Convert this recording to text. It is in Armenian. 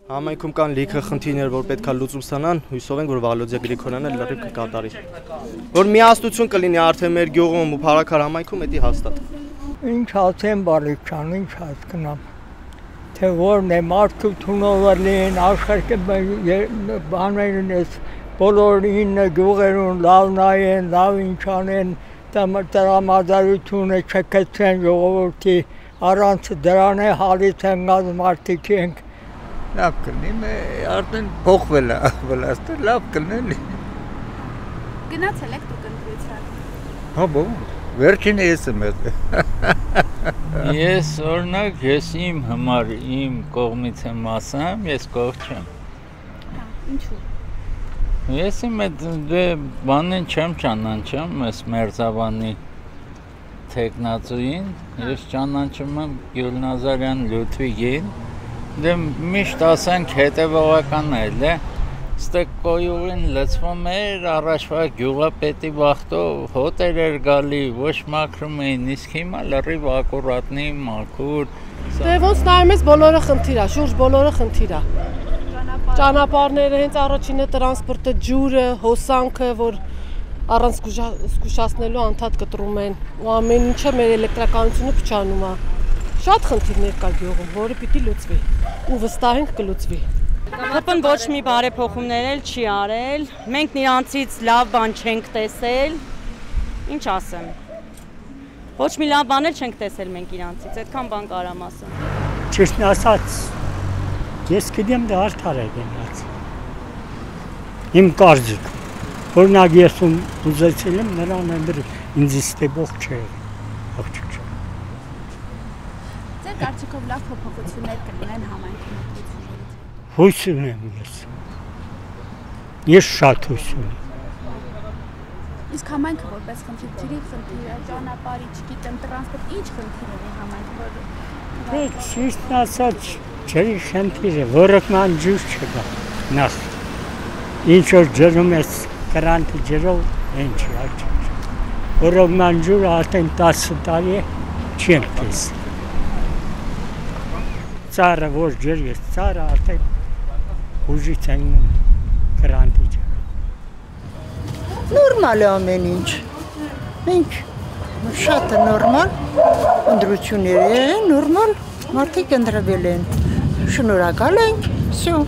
Համայնքում կան լիքը խնդիրներ, որ պետք է լուծում ստանան, հույսով ենք, որ Վալոդիա Գրիգորյանը լրիվ կկատարի։ Որ միասնություն կլինի արդեն մեր գյուղում ու Փարաքար համայնքում, դա հաստատ։ Ինչ ասեմ, Բալիկյան, ինչ հասկանամ։ Թե որն է մարդու թունովերին, աշխարհի բաներն էս բոլորին գյուղերուն լավ նայեն, լավ ինչ անեն, տրամադրությունը չկեցեն ժողովրդի, առանց դրան է հալից են գալ մարդիկ ենք։ Լավ կլինի, արդեն փոխվել է Վլաստը, լավ կլինի։ Գնացել եք դուք ընտրության։ Հա, բո, վերջինը ես եմ եղել։ Ես օրինակ, ես իմ համար, իմ կողմից եմ ասեմ, ես կողմ չեմ։ Ինչու՞։ Ես իմ այդ բանին չեմ ճանաչում, այս Մերձավանի թեկնածուին, ես ճանաչում եմ Գյուլնազարյան Լյուդվիգին, դե միշտ ասենք հետևողական է, ստեկ կոյուղին լծվում էր, առաջվա գյուղապետի վախտով հոտեր էր գալի, ոչ մաքրում էին, իսկ հիմա լրիվ ակուրատնի, մաքուր։ Դե ոնց նայում ես բոլորը խնդիր է, շուրջ բոլորը խնդիր է։ Ճանապարհները, հենց առաջինը տրանսպորտը, ջուրը, հոսանքը, որ առանց զգուշացնելու անդադ կտրում են, ու ամեն ինչը մեր էլեկտրականությունը փչանում է։ Շատ խնդիրներ կա գյուղում, որը պիտի լուծվի, ու վստահ ենք կլուծվի։ ՀՊ-ն ոչ մի բարեփոխումներ էլ չի արել, մենք նրանցից լավ բան չենք տեսել, ինչ ասեմ, ոչ մի լավ բան էլ չենք տեսել մենք իրանցից, այդքան բան կարամ ասեմ։ Ճիշտն ասած, ես գիտեմ դա արդար է գնաց։ Իմ կարծիք, օրինակ ես ուզեցել եմ նրան ինձ ստեբող չէ, աղջիկ չէ։ Ձեր կարծիքով լավ փոփոխություններ կլինեն համայնքում ընտրություններից։ Հույս ունեմ ես։ Ես շատ հույս ունեմ։ Իսկ համայնքը որպես խնդիր, ճանապարհի, չգիտեմ, տրանսպորտ, ինչ խնդիրներ է համայնքը, որ Դե ճիշտ ասած, ջրի խնդիր է, ոռոգման ջուր չկա, նախ։ Ինչ որ ջրում ես կրանտի ջրով, ինչ աղջիկ։ Ոռոգման ջուրը արդեն 10 տարի է, չեմ տեսել։ Ծառը որ ջր ես, ծառը արդեն ուժից են կրանտի ջրը։ Նորմալ է ամեն ինչ, մենք շատ նորմալ, ընտրություններ են, նորմալ, մարդիկ ընտրվել են, շնորհակալ ենք, всё։